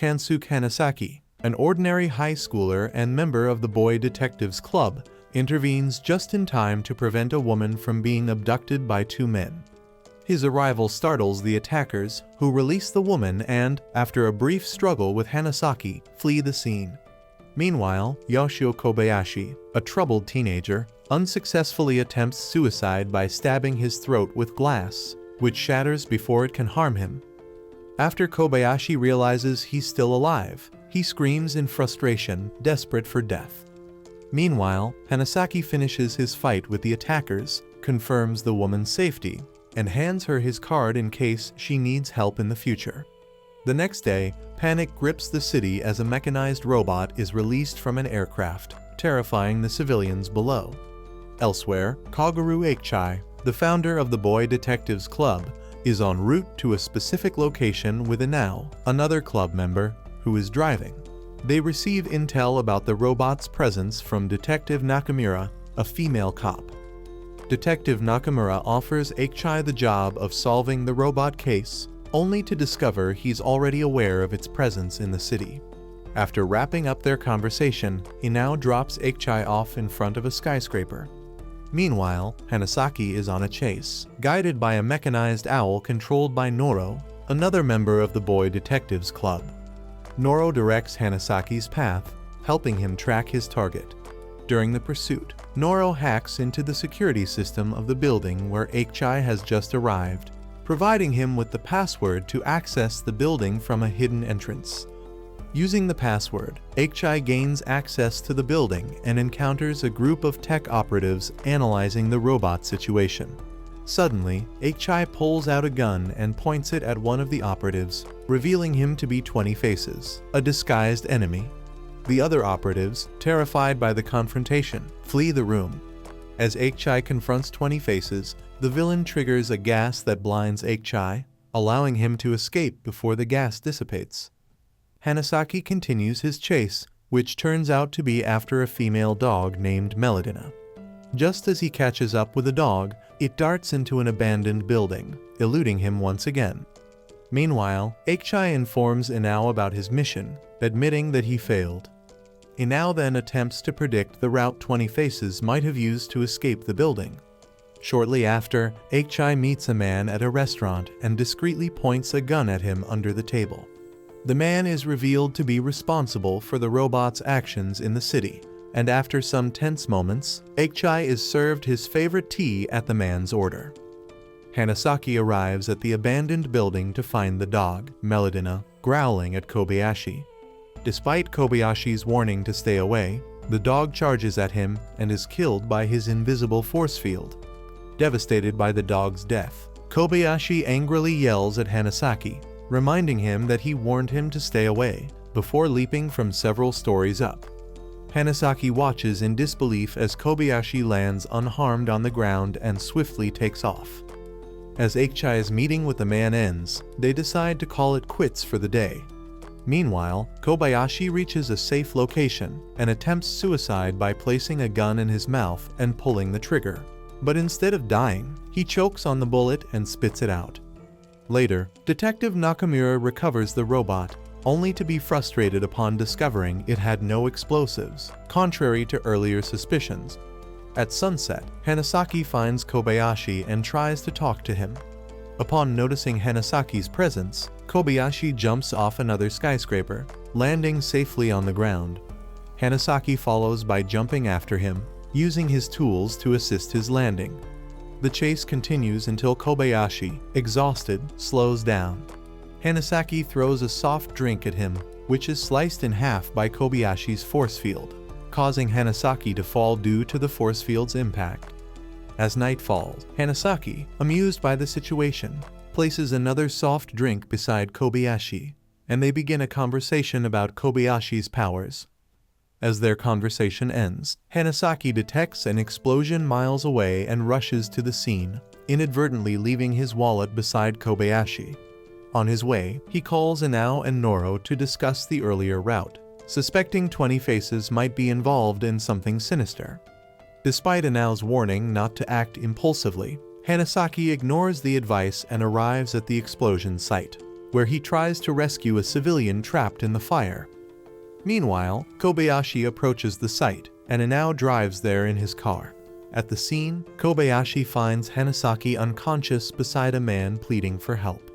Kansuke Hanasaki, an ordinary high schooler and member of the Boy Detectives Club, intervenes just in time to prevent a woman from being abducted by two men. His arrival startles the attackers, who release the woman and, after a brief struggle with Hanasaki, flee the scene. Meanwhile, Yoshio Kobayashi, a troubled teenager, unsuccessfully attempts suicide by stabbing his throat with glass, which shatters before it can harm him. After Kobayashi realizes he's still alive, he screams in frustration, desperate for death. Meanwhile, Hanasaki finishes his fight with the attackers, confirms the woman's safety, and hands her his card in case she needs help in the future. The next day, panic grips the city as a mechanized robot is released from an aircraft, terrifying the civilians below. Elsewhere, Kogoro Eikichi, the founder of the Boy Detectives Club, is en route to a specific location with Inao, another club member, who is driving. They receive intel about the robot's presence from Detective Nakamura, a female cop. Detective Nakamura offers Eikichi the job of solving the robot case, only to discover he's already aware of its presence in the city. After wrapping up their conversation, Inao drops Eikichi off in front of a skyscraper. Meanwhile, Hanasaki is on a chase, guided by a mechanized owl controlled by Noro, another member of the Boy Detectives Club. Noro directs Hanasaki's path, helping him track his target. During the pursuit, Noro hacks into the security system of the building where Eikichi has just arrived, providing him with the password to access the building from a hidden entrance. Using the password, Eikichi gains access to the building and encounters a group of tech operatives analyzing the robot situation. Suddenly, Eikichi pulls out a gun and points it at one of the operatives, revealing him to be 20 Faces, a disguised enemy. The other operatives, terrified by the confrontation, flee the room. As Eikichi confronts 20 Faces, the villain triggers a gas that blinds Eikichi, allowing him to escape before the gas dissipates. Hanasaki continues his chase, which turns out to be after a female dog named Melodina. Just as he catches up with the dog, it darts into an abandoned building, eluding him once again. Meanwhile, Eikichi informs Inao about his mission, admitting that he failed. Inao then attempts to predict the route 20 Faces might have used to escape the building. Shortly after, Eikichi meets a man at a restaurant and discreetly points a gun at him under the table. The man is revealed to be responsible for the robot's actions in the city, and after some tense moments, Eikichi is served his favorite tea at the man's order. Hanasaki arrives at the abandoned building to find the dog, Melodina, growling at Kobayashi. Despite Kobayashi's warning to stay away, the dog charges at him and is killed by his invisible force field. Devastated by the dog's death, Kobayashi angrily yells at Hanasaki, reminding him that he warned him to stay away, before leaping from several stories up. Hanasaki watches in disbelief as Kobayashi lands unharmed on the ground and swiftly takes off. As Eikichi's meeting with the man ends, they decide to call it quits for the day. Meanwhile, Kobayashi reaches a safe location and attempts suicide by placing a gun in his mouth and pulling the trigger. But instead of dying, he chokes on the bullet and spits it out. Later, Detective Nakamura recovers the robot, only to be frustrated upon discovering it had no explosives, contrary to earlier suspicions. At sunset, Hanasaki finds Kobayashi and tries to talk to him. Upon noticing Hanasaki's presence, Kobayashi jumps off another skyscraper, landing safely on the ground. Hanasaki follows by jumping after him, using his tools to assist his landing. The chase continues until Kobayashi, exhausted, slows down. Hanasaki throws a soft drink at him, which is sliced in half by Kobayashi's force field, causing Hanasaki to fall due to the force field's impact. As night falls, Hanasaki, amused by the situation, places another soft drink beside Kobayashi, and they begin a conversation about Kobayashi's powers. As their conversation ends, Hanasaki detects an explosion miles away and rushes to the scene, inadvertently leaving his wallet beside Kobayashi. On his way, he calls Inao and Noro to discuss the earlier route, suspecting 20 Faces might be involved in something sinister. Despite Inao's warning not to act impulsively, Hanasaki ignores the advice and arrives at the explosion site. where he tries to rescue a civilian trapped in the fire. Meanwhile, Kobayashi approaches the site, and Inao drives there in his car. At the scene, Kobayashi finds Hanasaki unconscious beside a man pleading for help.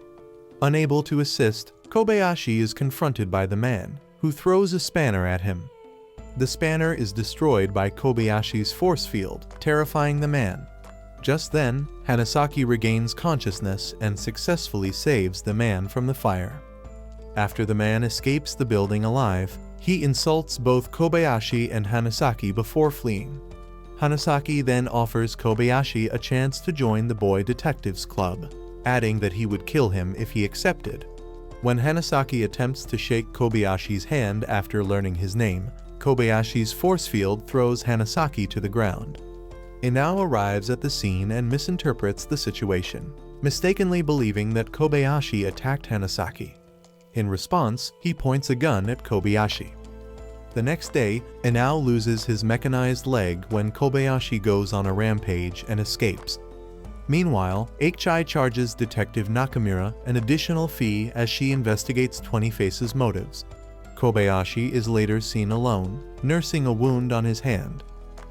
Unable to assist, Kobayashi is confronted by the man, who throws a spanner at him. The spanner is destroyed by Kobayashi's force field, terrifying the man. Just then, Hanasaki regains consciousness and successfully saves the man from the fire. After the man escapes the building alive, he insults both Kobayashi and Hanasaki before fleeing. Hanasaki then offers Kobayashi a chance to join the Boy Detectives Club, adding that he would kill him if he accepted. When Hanasaki attempts to shake Kobayashi's hand after learning his name, Kobayashi's force field throws Hanasaki to the ground. Inao arrives at the scene and misinterprets the situation, mistakenly believing that Kobayashi attacked Hanasaki. In response, he points a gun at Kobayashi. The next day, Inao loses his mechanized leg when Kobayashi goes on a rampage and escapes. Meanwhile, Eiichai charges Detective Nakamura an additional fee as she investigates 20 Face's motives. Kobayashi is later seen alone, nursing a wound on his hand.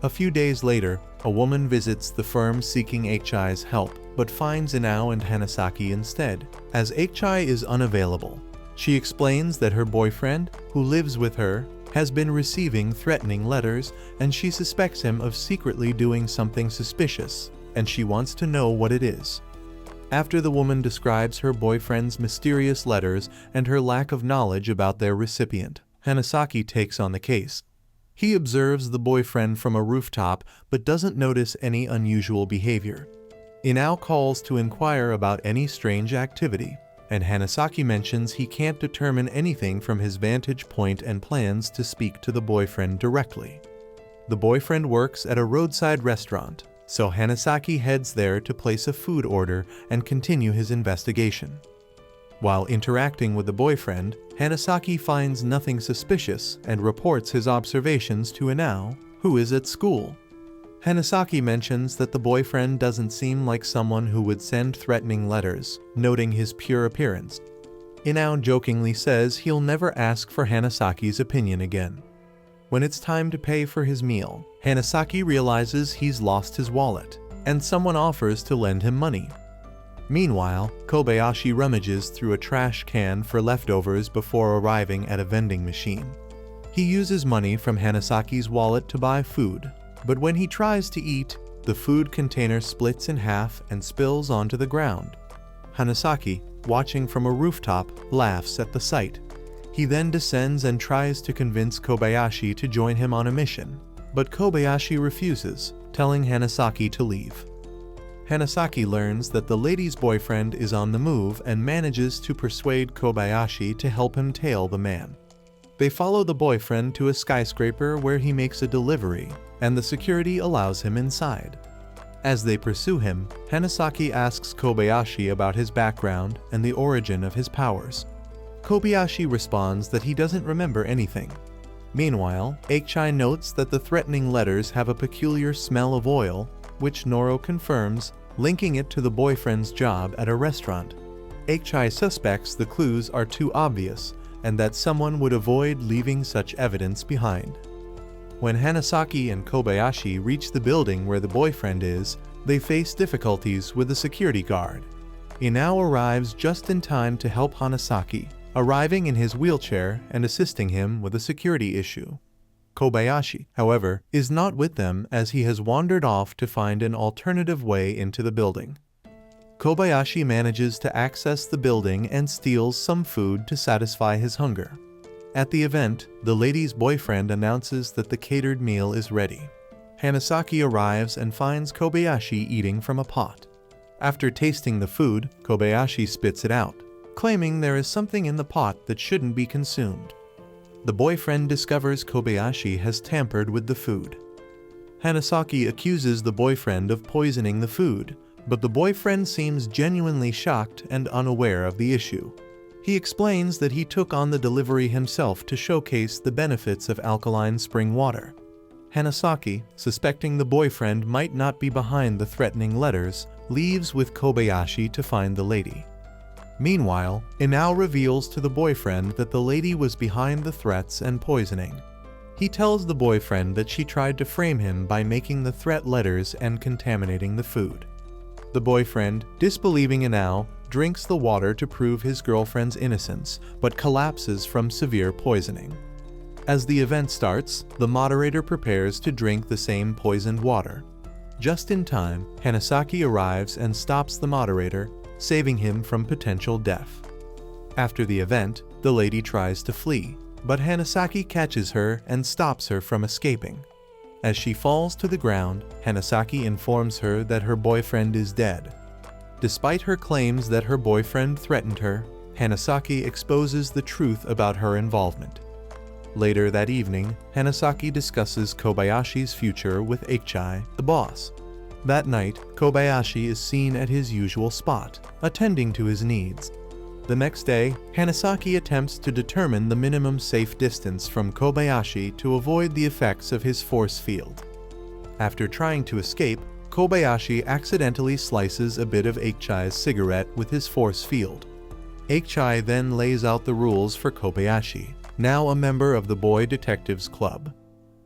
A few days later, a woman visits the firm seeking Eiichai's help, but finds Inao and Hanasaki instead, as Eiichai is unavailable. She explains that her boyfriend, who lives with her, has been receiving threatening letters, and she suspects him of secretly doing something suspicious, and she wants to know what it is. After the woman describes her boyfriend's mysterious letters and her lack of knowledge about their recipient, Hanasaki takes on the case. He observes the boyfriend from a rooftop but doesn't notice any unusual behavior. Inao calls to inquire about any strange activity, and Hanasaki mentions he can't determine anything from his vantage point and plans to speak to the boyfriend directly. The boyfriend works at a roadside restaurant, so Hanasaki heads there to place a food order and continue his investigation. While interacting with the boyfriend, Hanasaki finds nothing suspicious and reports his observations to Inao, who is at school. Hanasaki mentions that the boyfriend doesn't seem like someone who would send threatening letters, noting his pure appearance. Inao jokingly says he'll never ask for Hanasaki's opinion again. When it's time to pay for his meal, Hanasaki realizes he's lost his wallet, and someone offers to lend him money. Meanwhile, Kobayashi rummages through a trash can for leftovers before arriving at a vending machine. He uses money from Hanasaki's wallet to buy food, but when he tries to eat, the food container splits in half and spills onto the ground. Hanasaki, watching from a rooftop, laughs at the sight. He then descends and tries to convince Kobayashi to join him on a mission, but Kobayashi refuses, telling Hanasaki to leave. Hanasaki learns that the lady's boyfriend is on the move and manages to persuade Kobayashi to help him tail the man. They follow the boyfriend to a skyscraper where he makes a delivery, and the security allows him inside. As they pursue him, Hanasaki asks Kobayashi about his background and the origin of his powers. Kobayashi responds that he doesn't remember anything. Meanwhile, Eiichai notes that the threatening letters have a peculiar smell of oil, which Noro confirms, linking it to the boyfriend's job at a restaurant. Eiichai suspects the clues are too obvious, and that someone would avoid leaving such evidence behind. When Hanasaki and Kobayashi reach the building where the boyfriend is, they face difficulties with the security guard. Inao arrives just in time to help Hanasaki, arriving in his wheelchair and assisting him with a security issue. Kobayashi, however, is not with them as he has wandered off to find an alternative way into the building. Kobayashi manages to access the building and steals some food to satisfy his hunger. At the event, the lady's boyfriend announces that the catered meal is ready. Hanasaki arrives and finds Kobayashi eating from a pot. After tasting the food, Kobayashi spits it out, claiming there is something in the pot that shouldn't be consumed. The boyfriend discovers Kobayashi has tampered with the food. Hanasaki accuses the boyfriend of poisoning the food, but the boyfriend seems genuinely shocked and unaware of the issue. He explains that he took on the delivery himself to showcase the benefits of alkaline spring water. Hanasaki, suspecting the boyfriend might not be behind the threatening letters, leaves with Kobayashi to find the lady. Meanwhile, Inao reveals to the boyfriend that the lady was behind the threats and poisoning. He tells the boyfriend that she tried to frame him by making the threat letters and contaminating the food. The boyfriend, disbelieving Inao, drinks the water to prove his girlfriend's innocence, but collapses from severe poisoning. As the event starts, the moderator prepares to drink the same poisoned water. Just in time, Hanasaki arrives and stops the moderator, saving him from potential death. After the event, the lady tries to flee, but Hanasaki catches her and stops her from escaping. As she falls to the ground, Hanasaki informs her that her boyfriend is dead. Despite her claims that her boyfriend threatened her, Hanasaki exposes the truth about her involvement. Later that evening, Hanasaki discusses Kobayashi's future with Eiichai, the boss. That night, Kobayashi is seen at his usual spot, attending to his needs. The next day, Hanasaki attempts to determine the minimum safe distance from Kobayashi to avoid the effects of his force field. After trying to escape, Kobayashi accidentally slices a bit of Eiichai's cigarette with his force field. Eiichai then lays out the rules for Kobayashi, now a member of the Boy Detectives Club.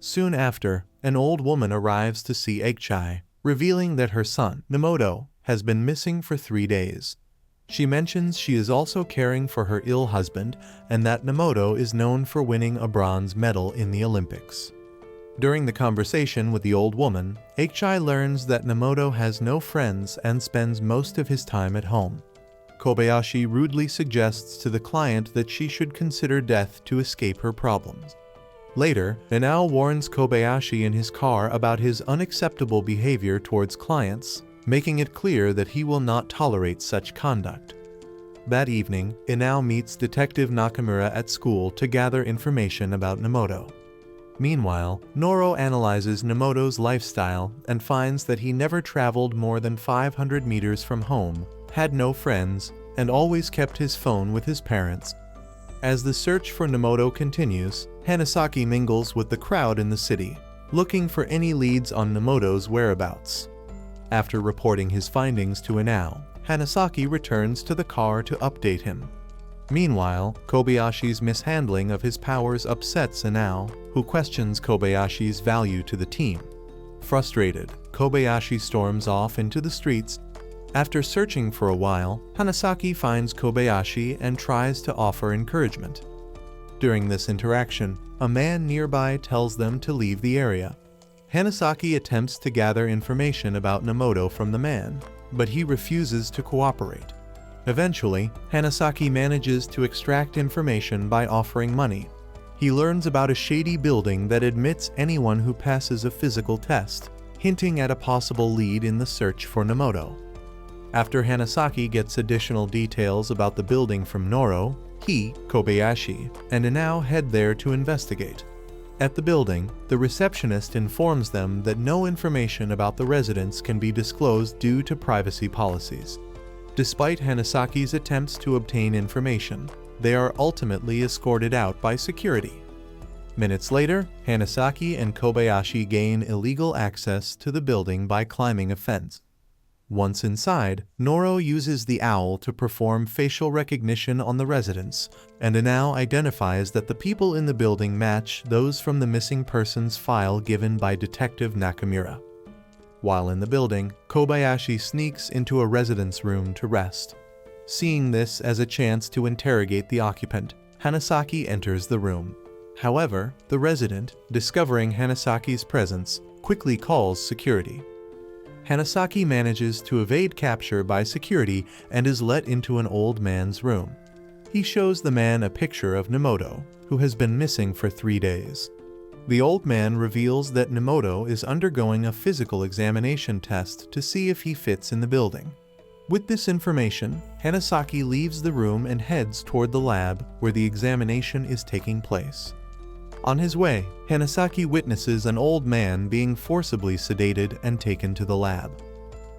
Soon after, an old woman arrives to see Eiichai, revealing that her son, Nemoto, has been missing for 3 days. She mentions she is also caring for her ill husband and that Nemoto is known for winning a bronze medal in the Olympics. During the conversation with the old woman, Eiichai learns that Nemoto has no friends and spends most of his time at home. Kobayashi rudely suggests to the client that she should consider death to escape her problems. Later, Inao warns Kobayashi in his car about his unacceptable behavior towards clients, making it clear that he will not tolerate such conduct. That evening, Inao meets Detective Nakamura at school to gather information about Nemoto. Meanwhile, Noro analyzes Nemoto's lifestyle and finds that he never traveled more than 500 meters from home, had no friends, and always kept his phone with his parents. As the search for Nemoto continues, Hanasaki mingles with the crowd in the city, looking for any leads on Nemoto's whereabouts. After reporting his findings to Inao, Hanasaki returns to the car to update him. Meanwhile, Kobayashi's mishandling of his powers upsets Inao, who questions Kobayashi's value to the team. Frustrated, Kobayashi storms off into the streets. After searching for a while, Hanasaki finds Kobayashi and tries to offer encouragement. During this interaction, a man nearby tells them to leave the area. Hanasaki attempts to gather information about Nemoto from the man, but he refuses to cooperate. Eventually, Hanasaki manages to extract information by offering money. He learns about a shady building that admits anyone who passes a physical test, hinting at a possible lead in the search for Nemoto. After Hanasaki gets additional details about the building from Noro, he, Kobayashi, and Inao head there to investigate. At the building, the receptionist informs them that no information about the residents can be disclosed due to privacy policies. Despite Hanasaki's attempts to obtain information, they are ultimately escorted out by security. Minutes later, Hanasaki and Kobayashi gain illegal access to the building by climbing a fence. Once inside, Noro uses the owl to perform facial recognition on the residents, and Inao identifies that the people in the building match those from the missing persons file given by Detective Nakamura. While in the building, Kobayashi sneaks into a resident's room to rest. Seeing this as a chance to interrogate the occupant, Hanasaki enters the room. However, the resident, discovering Hanasaki's presence, quickly calls security. Hanasaki manages to evade capture by security and is let into an old man's room. He shows the man a picture of Nemoto, who has been missing for 3 days. The old man reveals that Nemoto is undergoing a physical examination test to see if he fits in the building. With this information, Hanasaki leaves the room and heads toward the lab where the examination is taking place. On his way, Hanasaki witnesses an old man being forcibly sedated and taken to the lab.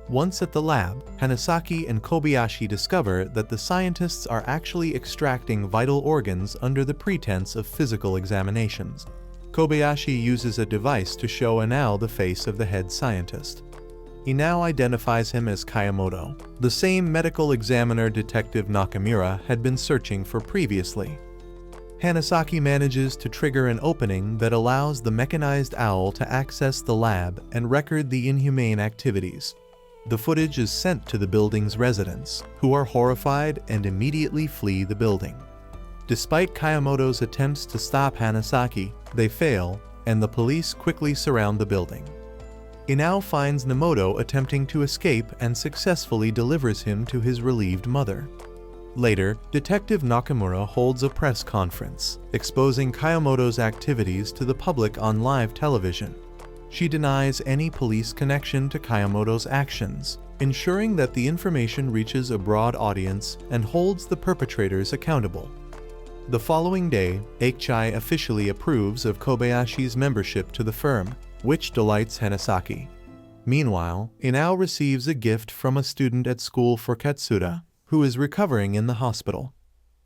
Once at the lab, Hanasaki and Kobayashi discover that the scientists are actually extracting vital organs under the pretense of physical examinations. Kobayashi uses a device to show Inao the face of the head scientist. Inao identifies him as Kayamoto, the same medical examiner Detective Nakamura had been searching for previously. Hanasaki manages to trigger an opening that allows the mechanized owl to access the lab and record the inhumane activities. The footage is sent to the building's residents, who are horrified and immediately flee the building. Despite Kayamoto's attempts to stop Hanasaki, they fail, and the police quickly surround the building. Inao finds Nemoto attempting to escape and successfully delivers him to his relieved mother. Later, Detective Nakamura holds a press conference, exposing Kayamoto's activities to the public on live television. She denies any police connection to Kayamoto's actions, ensuring that the information reaches a broad audience and holds the perpetrators accountable. The following day, Eiichai officially approves of Kobayashi's membership to the firm, which delights Hanasaki. Meanwhile, Inao receives a gift from a student at school for Katsuda, who is recovering in the hospital.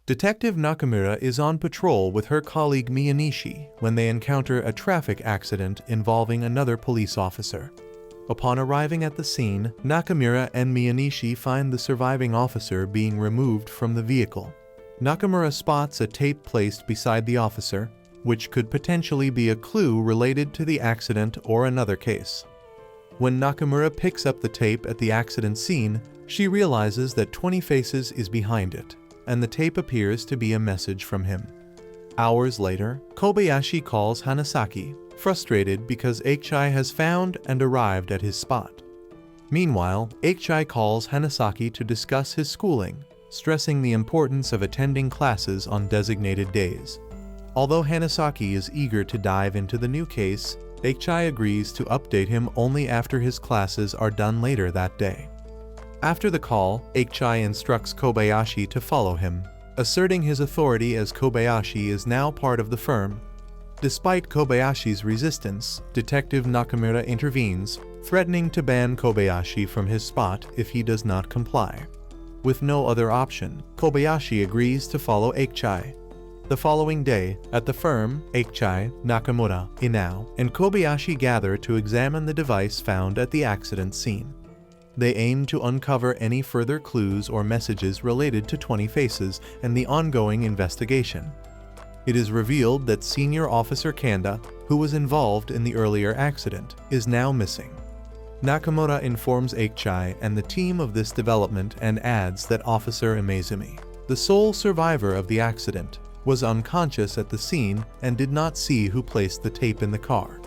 Detective Nakamura is on patrol with her colleague Miyanishi when they encounter a traffic accident involving another police officer. Upon arriving at the scene, Nakamura and Miyanishi find the surviving officer being removed from the vehicle. Nakamura spots a tape placed beside the officer, which could potentially be a clue related to the accident or another case. When Nakamura picks up the tape at the accident scene, she realizes that 20 Faces is behind it, and the tape appears to be a message from him. Hours later, Kobayashi calls Hanasaki, frustrated because Eiichai has found and arrived at his spot. Meanwhile, Eiichai calls Hanasaki to discuss his schooling, stressing the importance of attending classes on designated days. Although Hanasaki is eager to dive into the new case, Eiichai agrees to update him only after his classes are done later that day. After the call, Eiichai instructs Kobayashi to follow him, asserting his authority as Kobayashi is now part of the firm. Despite Kobayashi's resistance, Detective Nakamura intervenes, threatening to ban Kobayashi from his spot if he does not comply. With no other option, Kobayashi agrees to follow Eiichai. The following day, at the firm, Eiichai, Nakamura, Inao, and Kobayashi gather to examine the device found at the accident scene. They aim to uncover any further clues or messages related to 20 Faces and the ongoing investigation. It is revealed that Senior Officer Kanda, who was involved in the earlier accident, is now missing. Nakamura informs Eiichai and the team of this development and adds that Officer Imezumi, the sole survivor of the accident, was unconscious at the scene and did not see who placed the tape in the car.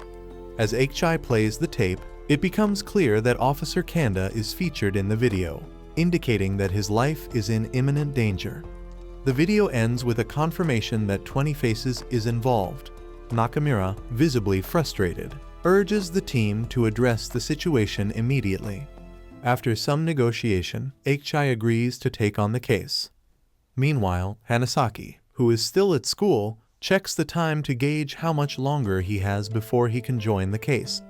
As Eiichai plays the tape, it becomes clear that Officer Kanda is featured in the video, indicating that his life is in imminent danger. The video ends with a confirmation that 20 Faces is involved. Nakamura, visibly frustrated, urges the team to address the situation immediately. After some negotiation, Eiichai agrees to take on the case. Meanwhile, Hanasaki, who is still at school, checks the time to gauge how much longer he has before he can join the case.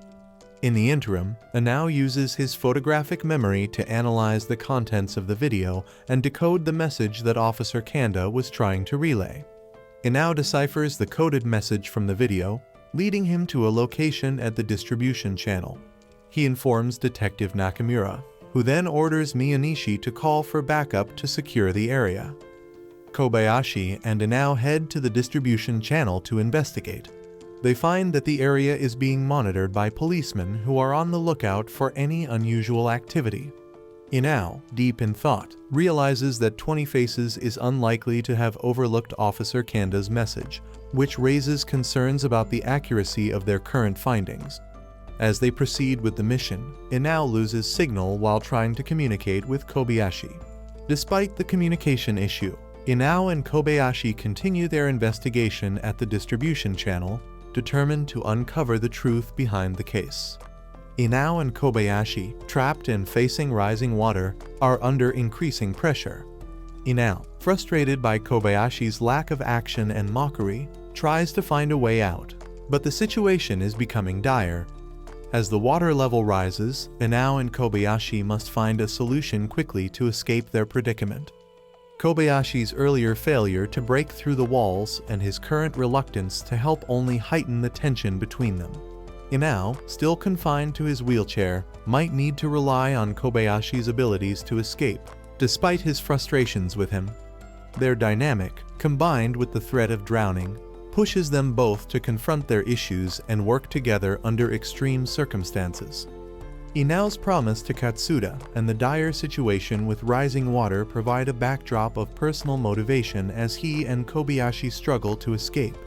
In the interim, Inao uses his photographic memory to analyze the contents of the video and decode the message that Officer Kanda was trying to relay. Inao deciphers the coded message from the video, leading him to a location at the distribution channel. He informs Detective Nakamura, who then orders Miyanishi to call for backup to secure the area. Kobayashi and Inao head to the distribution channel to investigate. They find that the area is being monitored by policemen who are on the lookout for any unusual activity. Inao, deep in thought, realizes that 20 Faces is unlikely to have overlooked Officer Kanda's message, which raises concerns about the accuracy of their current findings. As they proceed with the mission, Inao loses signal while trying to communicate with Kobayashi. Despite the communication issue, Inao and Kobayashi continue their investigation at the distribution channel, determined to uncover the truth behind the case. Inao and Kobayashi, trapped and facing rising water, are under increasing pressure. Inao, frustrated by Kobayashi's lack of action and mockery, tries to find a way out, but the situation is becoming dire. As the water level rises, Inao and Kobayashi must find a solution quickly to escape their predicament. Kobayashi's earlier failure to break through the walls and his current reluctance to help only heighten the tension between them. Inao, still confined to his wheelchair, might need to rely on Kobayashi's abilities to escape, despite his frustrations with him. Their dynamic, combined with the threat of drowning, pushes them both to confront their issues and work together under extreme circumstances. Inao's promise to Katsuda and the dire situation with rising water provide a backdrop of personal motivation as he and Kobayashi struggle to escape.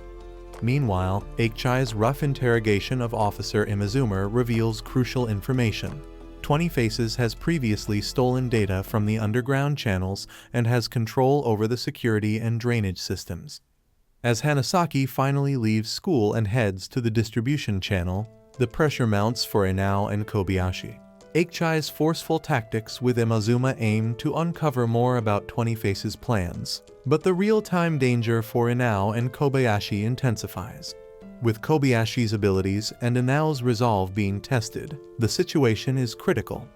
Meanwhile, Akichi's rough interrogation of Officer Imazuma reveals crucial information. 20 Faces has previously stolen data from the underground channels and has control over the security and drainage systems. As Hanasaki finally leaves school and heads to the distribution channel, the pressure mounts for Inao and Kobayashi. Akichi's forceful tactics with Imazuma aim to uncover more about 20 Faces' plans, but the real-time danger for Inao and Kobayashi intensifies. With Kobayashi's abilities and Inao's resolve being tested, the situation is critical.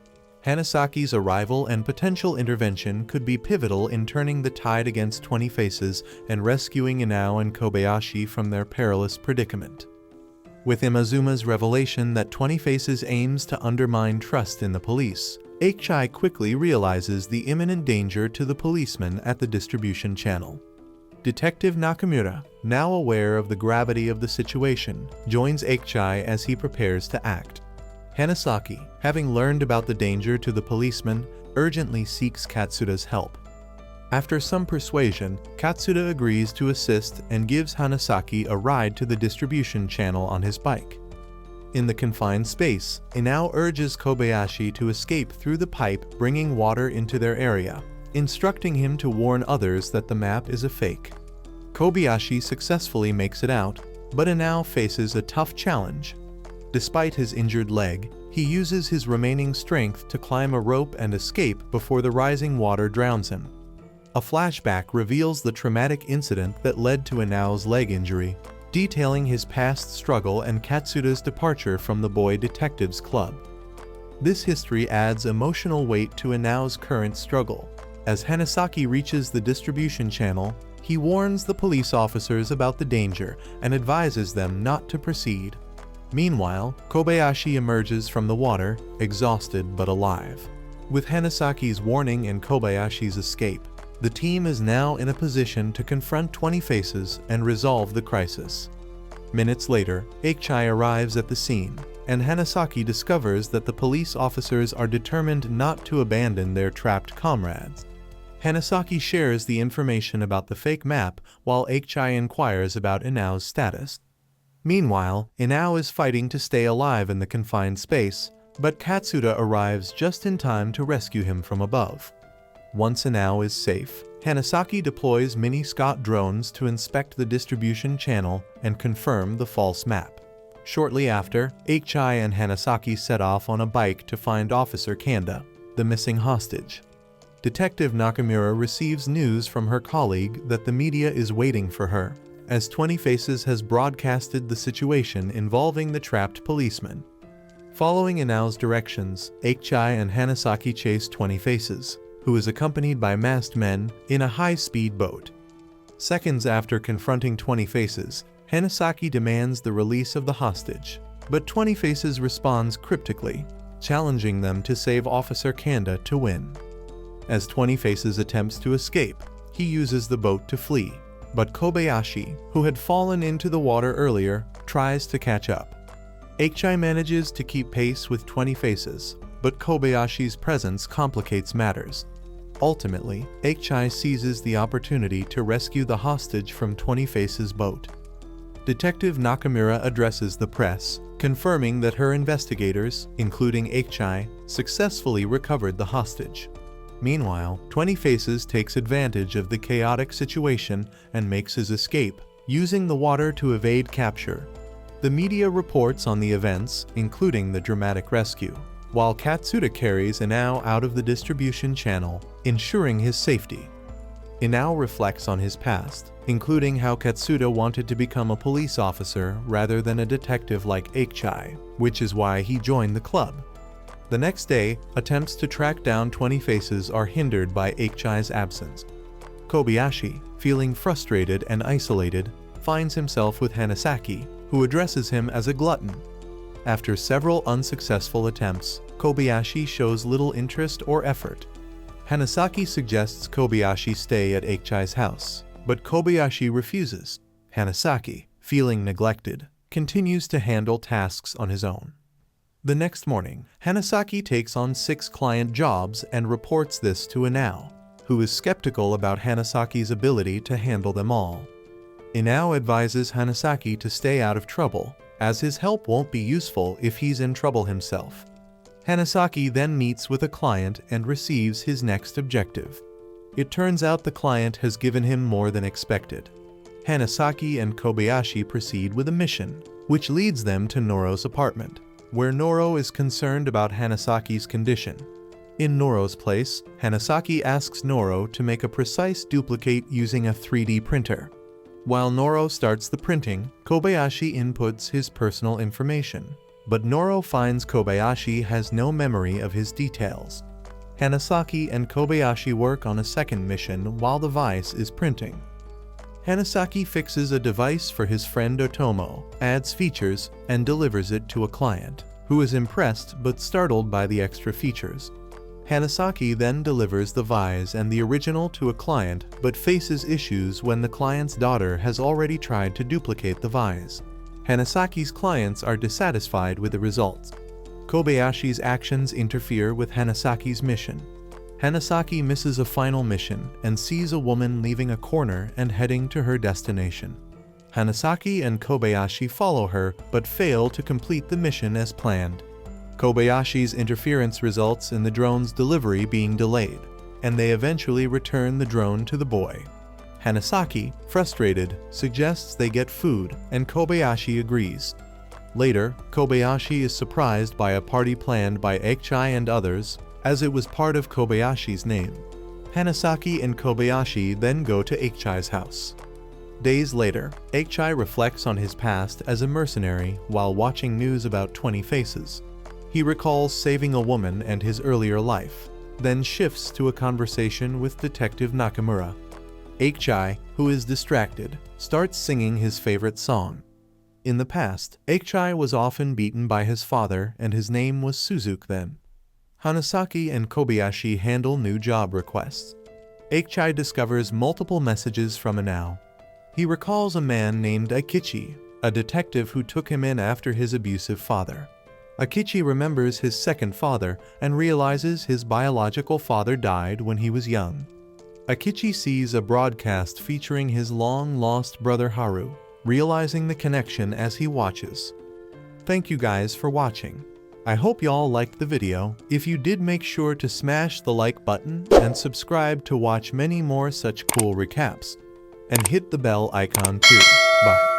Hanasaki's arrival and potential intervention could be pivotal in turning the tide against 20 Faces and rescuing Inao and Kobayashi from their perilous predicament. With Imazuma's revelation that 20 Faces aims to undermine trust in the police, Akichi quickly realizes the imminent danger to the policeman at the distribution channel. Detective Nakamura, now aware of the gravity of the situation, joins Akichi as he prepares to act. Hanasaki, having learned about the danger to the policeman, urgently seeks Katsuda's help. After some persuasion, Katsuda agrees to assist and gives Hanasaki a ride to the distribution channel on his bike. In the confined space, Inao urges Kobayashi to escape through the pipe bringing water into their area, instructing him to warn others that the map is a fake. Kobayashi successfully makes it out, but Inao faces a tough challenge. Despite his injured leg, he uses his remaining strength to climb a rope and escape before the rising water drowns him. A flashback reveals the traumatic incident that led to Inao's leg injury, detailing his past struggle and Katsuda's departure from the Boy Detectives Club. This history adds emotional weight to Inao's current struggle. As Hanasaki reaches the distribution channel, he warns the police officers about the danger and advises them not to proceed. Meanwhile, Kobayashi emerges from the water, exhausted but alive. With Hanasaki's warning and Kobayashi's escape, the team is now in a position to confront 20 Faces and resolve the crisis. Minutes later, Akichi arrives at the scene, and Hanasaki discovers that the police officers are determined not to abandon their trapped comrades. Hanasaki shares the information about the fake map while Akichi inquires about Inao's status. Meanwhile, Inao is fighting to stay alive in the confined space, but Katsuda arrives just in time to rescue him from above. Once Inao is safe, Hanasaki deploys mini-Scott drones to inspect the distribution channel and confirm the false map. Shortly after, Akichi and Hanasaki set off on a bike to find Officer Kanda, the missing hostage. Detective Nakamura receives news from her colleague that the media is waiting for her, as 20 Faces has broadcasted the situation involving the trapped policeman. Following Inao's directions, Akichi and Hanasaki chase 20 Faces, who is accompanied by masked men in a high-speed boat. Seconds after confronting 20 Faces, Hanasaki demands the release of the hostage, but 20 Faces responds cryptically, challenging them to save Officer Kanda to win. As 20 Faces attempts to escape, he uses the boat to flee, but Kobayashi, who had fallen into the water earlier, tries to catch up. Akichi manages to keep pace with 20 Faces, but Kobayashi's presence complicates matters. Ultimately, Akichi seizes the opportunity to rescue the hostage from 20 Faces' boat. Detective Nakamura addresses the press, confirming that her investigators, including Akichi, successfully recovered the hostage. Meanwhile, 20 Faces takes advantage of the chaotic situation and makes his escape, using the water to evade capture. The media reports on the events, including the dramatic rescue, while Katsuda carries Inao out of the distribution channel, ensuring his safety. Inao reflects on his past, including how Katsuda wanted to become a police officer rather than a detective like Akichi, which is why he joined the club. The next day, attempts to track down 20 Faces are hindered by Akichi's absence. Kobayashi, feeling frustrated and isolated, finds himself with Hanasaki, who addresses him as a glutton. After several unsuccessful attempts, Kobayashi shows little interest or effort. Hanasaki suggests Kobayashi stay at Eiichi's house, but Kobayashi refuses. Hanasaki, feeling neglected, continues to handle tasks on his own. The next morning, Hanasaki takes on 6 client jobs and reports this to Inao, who is skeptical about Hanasaki's ability to handle them all. Inao advises Hanasaki to stay out of trouble, as his help won't be useful if he's in trouble himself. Hanasaki then meets with a client and receives his next objective. It turns out the client has given him more than expected. Hanasaki and Kobayashi proceed with a mission, which leads them to Noro's apartment, where Noro is concerned about Hanasaki's condition. In Noro's place, Hanasaki asks Noro to make a precise duplicate using a 3D printer. While Noro starts the printing, Kobayashi inputs his personal information, but Noro finds Kobayashi has no memory of his details. Hanasaki and Kobayashi work on a second mission while the device is printing. Hanasaki fixes a device for his friend Otomo, adds features, and delivers it to a client, who is impressed but startled by the extra features. Hanasaki then delivers the vise and the original to a client but faces issues when the client's daughter has already tried to duplicate the vise. Hanasaki's clients are dissatisfied with the results. Kobayashi's actions interfere with Hanasaki's mission. Hanasaki misses a final mission and sees a woman leaving a corner and heading to her destination. Hanasaki and Kobayashi follow her but fail to complete the mission as planned. Kobayashi's interference results in the drone's delivery being delayed, and they eventually return the drone to the boy. Hanasaki, frustrated, suggests they get food, and Kobayashi agrees. Later, Kobayashi is surprised by a party planned by Eiichi and others, as it was part of Kobayashi's name. Hanasaki and Kobayashi then go to Eiichi's house. Days later, Eiichi reflects on his past as a mercenary while watching news about 20 Faces. He recalls saving a woman and his earlier life, then shifts to a conversation with Detective Nakamura. Eiichi, who is distracted, starts singing his favorite song. In the past, Eiichi was often beaten by his father and his name was Suzuki then. Hanasaki and Kobayashi handle new job requests. Eiichi discovers multiple messages from Inao. He recalls a man named Aikichi, a detective who took him in after his abusive father. Aikichi remembers his second father and realizes his biological father died when he was young. Aikichi sees a broadcast featuring his long-lost brother Haru, realizing the connection as he watches. Thank you guys for watching. I hope y'all liked the video. If you did, make sure to smash the like button and subscribe to watch many more such cool recaps. And hit the bell icon too. Bye.